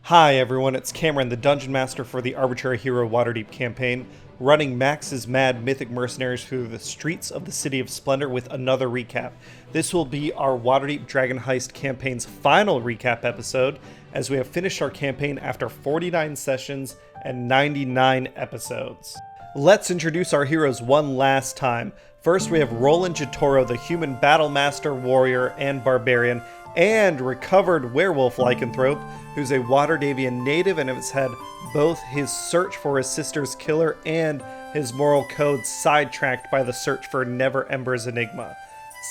Hi everyone, it's Cameron, the Dungeon Master for the Arbitrary Hero Waterdeep campaign, running Max's Mad Mythic Mercenaries through the streets of the City of Splendor with another recap. This will be our Waterdeep Dragonheist campaign's final recap episode, as we have finished our campaign after 49 sessions and 99 episodes. Let's introduce our heroes one last time. First we have Roland Jatoro, the human battle master, warrior, and barbarian, and recovered werewolf lycanthrope, who's a Waterdeevian native and has had both his search for his sister's killer and his moral code sidetracked by the search for Neverember's Enigma.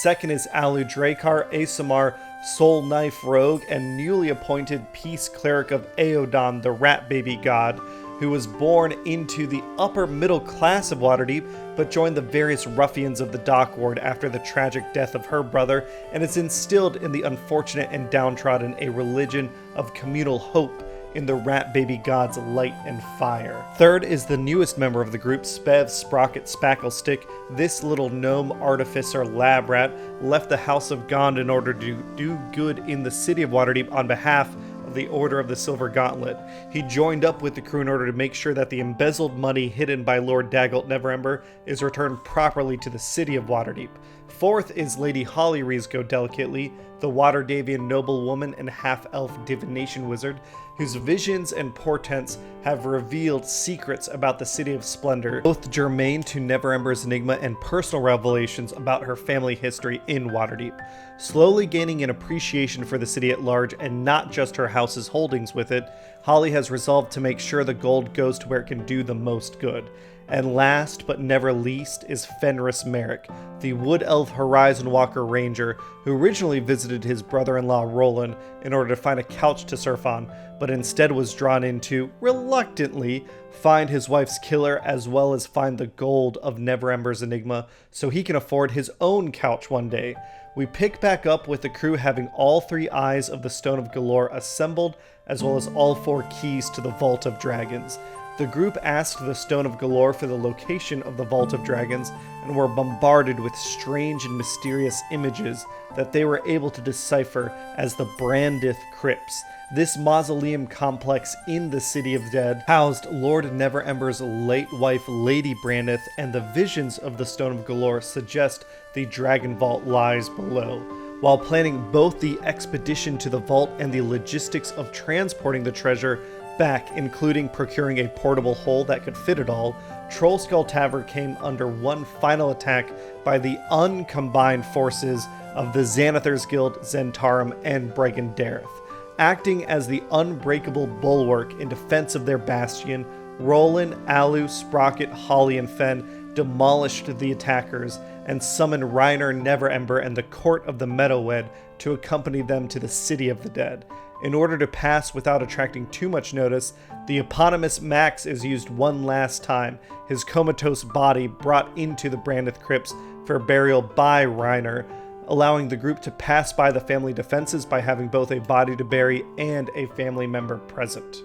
Second is Alu Drakar, a Samar soul knife rogue and newly appointed peace cleric of Aeodon, the rat baby god, who was born into the upper middle class of Waterdeep, but joined the various ruffians of the dock ward after the tragic death of her brother, and has instilled in the unfortunate and downtrodden a religion of communal hope in the rat baby god's light and fire. Third is the newest member of the group, Spev Sprocket Spacklestick. This little gnome artificer lab rat left the House of Gond in order to do good in the city of Waterdeep on behalf of the Order of the Silver Gauntlet. He joined up with the crew in order to make sure that the embezzled money hidden by Lord Daggalt Neverember is returned properly to the city of Waterdeep. Fourth is Lady Holly Go Delicately, the Waterdeevian noblewoman and half-elf divination wizard, whose visions and portents have revealed secrets about the City of Splendor, both germane to Neverember's Enigma and personal revelations about her family history in Waterdeep. Slowly gaining an appreciation for the city at large and not just her house's holdings with it, Holly has resolved to make sure the gold goes to where it can do the most good. And last but never least is Fenris Merrick, the Wood Elf Horizon Walker Ranger, who originally visited his brother-in-law Roland in order to find a couch to surf on, but instead was drawn in to, reluctantly, find his wife's killer as well as find the gold of Neverember's Enigma so he can afford his own couch one day. We pick back up with the crew having all three eyes of the Stone of Galore assembled, as well as all four keys to the Vault of Dragons. The group asked the Stone of Galore for the location of the Vault of Dragons and were bombarded with strange and mysterious images that they were able to decipher as the Brandith Crypts. This mausoleum complex in the City of Dead housed Lord Neverember's late wife Lady Brandith, and the visions of the Stone of Galore suggest the Dragon Vault lies below. While planning both the expedition to the vault and the logistics of transporting the treasure back, including procuring a portable hole that could fit it all, Trollskull Tavern came under one final attack by the uncombined forces of the Xanathars Guild, Zentarum, and Brigandareth. Acting as the unbreakable bulwark in defense of their bastion, Roland, Alu, Sprocket, Holly, and Fen demolished the attackers and summoned Reiner, Neverember, and the Court of the Meadowed to accompany them to the City of the Dead. In order to pass without attracting too much notice, the eponymous Max is used one last time, his comatose body brought into the Brandith Crypts for burial by Reiner, allowing the group to pass by the family defenses by having both a body to bury and a family member present.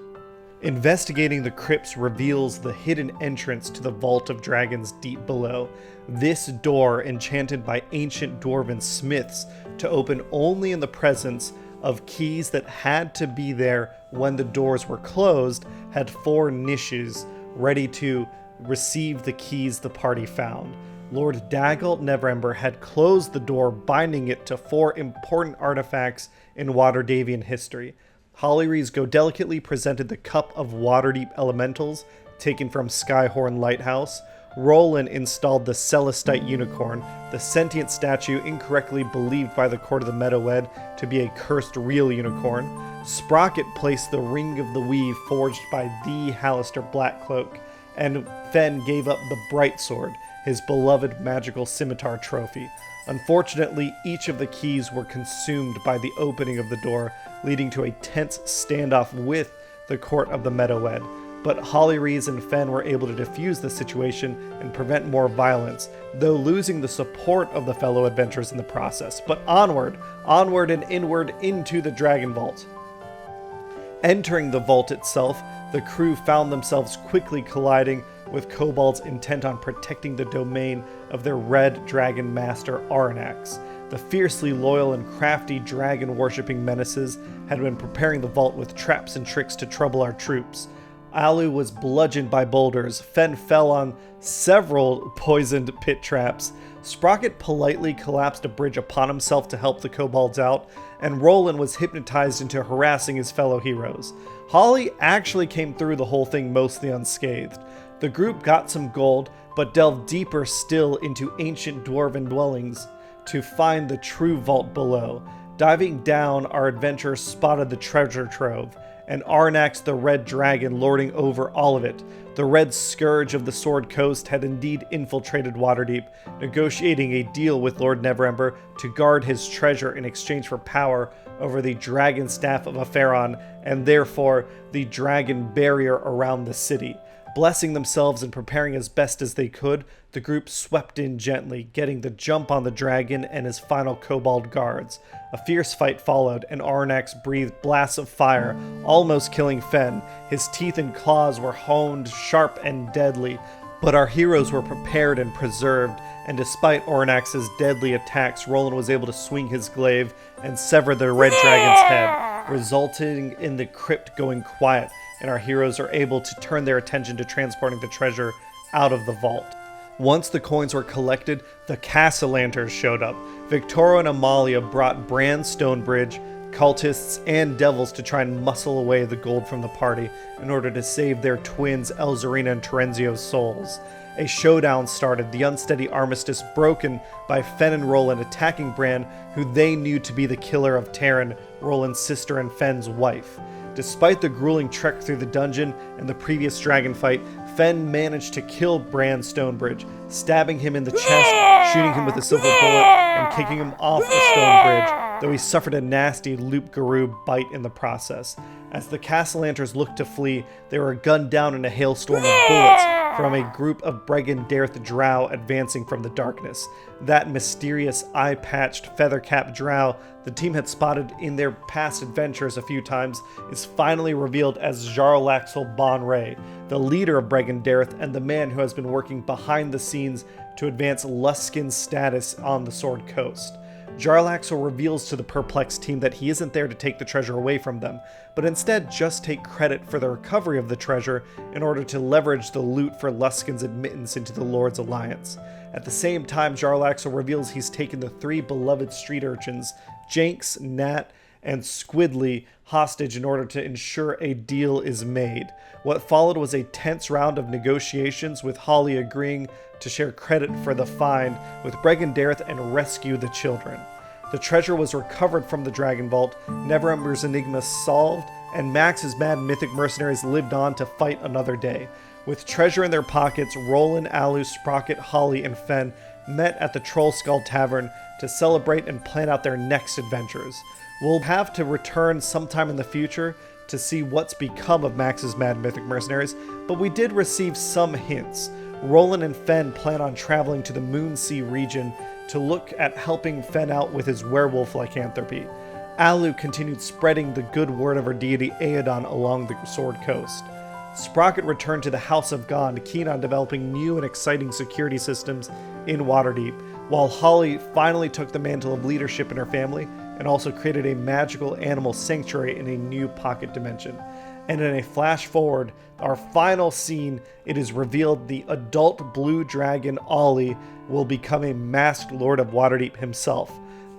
Investigating the crypts reveals the hidden entrance to the Vault of Dragons deep below. This door, enchanted by ancient dwarven smiths to open only in the presence of keys that had to be there when the doors were closed, had four niches ready to receive the keys the party found. Lord Daggalt Neverember had closed the door, binding it to four important artifacts in Waterdeevian history. Holly Go Delicately presented the Cup of Waterdeep Elementals, taken from Skyhorn Lighthouse. Roland installed the Celestite Unicorn, the sentient statue incorrectly believed by the Court of the Meadowed to be a cursed real unicorn. Sprocket placed the Ring of the Weave forged by the Hallister Blackcloak, and Fen gave up the Bright Sword, his beloved magical scimitar trophy. Unfortunately, each of the keys were consumed by the opening of the door, leading to a tense standoff with the Court of the Meadowed. But Holly and Fen were able to defuse the situation and prevent more violence, though losing the support of the fellow adventurers in the process. But onward and inward into the Dragon Vault. Entering the vault itself, the crew found themselves quickly colliding with kobolds intent on protecting the domain of their red dragon master Aranax. The fiercely loyal and crafty dragon-worshipping menaces had been preparing the vault with traps and tricks to trouble our troops. Alu was bludgeoned by boulders, Fen fell on several poisoned pit traps, Sprocket politely collapsed a bridge upon himself to help the kobolds out, and Roland was hypnotized into harassing his fellow heroes. Holly actually came through the whole thing mostly unscathed. The group got some gold, but delved deeper still into ancient dwarven dwellings to find the true vault below. Diving down, our adventurers spotted the treasure trove, and Arnax the Red Dragon lording over all of it. The Red Scourge of the Sword Coast had indeed infiltrated Waterdeep, negotiating a deal with Lord Neverember to guard his treasure in exchange for power over the Dragon Staff of Aferon, and therefore the Dragon Barrier around the city. Blessing themselves and preparing as best as they could, the group swept in gently, getting the jump on the dragon and his final kobold guards. A fierce fight followed, and Arnax breathed blasts of fire, almost killing Fen. His teeth and claws were honed, sharp and deadly, but our heroes were prepared and preserved, and despite Arnax's deadly attacks, Roland was able to swing his glaive and sever the red dragon's head, resulting in the crypt going quiet, and our heroes are able to turn their attention to transporting the treasure out of the vault. Once the coins were collected, the Castellanters showed up. Victoria and Amalia brought Bran Stonebridge, cultists, and devils to try and muscle away the gold from the party in order to save their twins Elzarina and Terenzio's souls. A showdown started, the unsteady armistice broken by Fen and Roland attacking Bran, who they knew to be the killer of Taryn, Roland's sister and Fen's wife. Despite the grueling trek through the dungeon and the previous dragon fight, Fen managed to kill Bran Stonebridge, stabbing him in the chest, shooting him with a silver bullet, and kicking him off the stone bridge, though he suffered a nasty loup-garou bite in the process. As the Castellanters looked to flee, they were gunned down in a hailstorm of bullets from a group of Bregendarth drow advancing from the darkness. That mysterious, eye-patched, feather-capped drow the team had spotted in their past adventures a few times is finally revealed as Jarlaxle Bonray, the leader of Bregendarth and the man who has been working behind the scenes to advance Luskin's status on the Sword Coast. Jarlaxle reveals to the perplexed team that he isn't there to take the treasure away from them, but instead just take credit for the recovery of the treasure in order to leverage the loot for Luskin's admittance into the Lord's Alliance. At the same time, Jarlaxle reveals he's taken the three beloved street urchins, Jenks, Nat, and Squidly, hostage in order to ensure a deal is made. What followed was a tense round of negotiations, with Holly agreeing to share credit for the find with Bregendarth and rescue the children. The treasure was recovered from the Dragon Vault, Neverember's Enigma solved, and Max's mad Mythic Mercenaries lived on to fight another day. With treasure in their pockets, Roland, Alu, Sprocket, Holly, and Fen met at the Troll Skull Tavern to celebrate and plan out their next adventures. We'll have to return sometime in the future to see what's become of Max's mad Mythic Mercenaries, but we did receive some hints. Roland and Fen plan on traveling to the Moonsea region to look at helping Fen out with his werewolf lycanthropy. Alu continued spreading the good word of her deity Aedan along the Sword Coast. Sprocket returned to the House of Gond, keen on developing new and exciting security systems in Waterdeep, while Holly finally took the mantle of leadership in her family and also created a magical animal sanctuary in a new pocket dimension. And in a flash forward, our final scene, it is revealed the adult blue dragon Ollie will become a masked Lord of Waterdeep himself.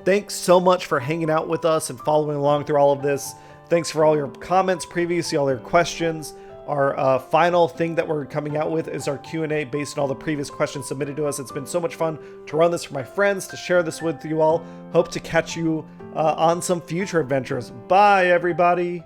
Thanks so much for hanging out with us and following along through all of this. Thanks for all your comments previously, all your questions. Our final thing that we're coming out with is our Q&A based on all the previous questions submitted to us. It's been so much fun to run this for my friends, to share this with you all. Hope to catch you on some future adventures. Bye, everybody.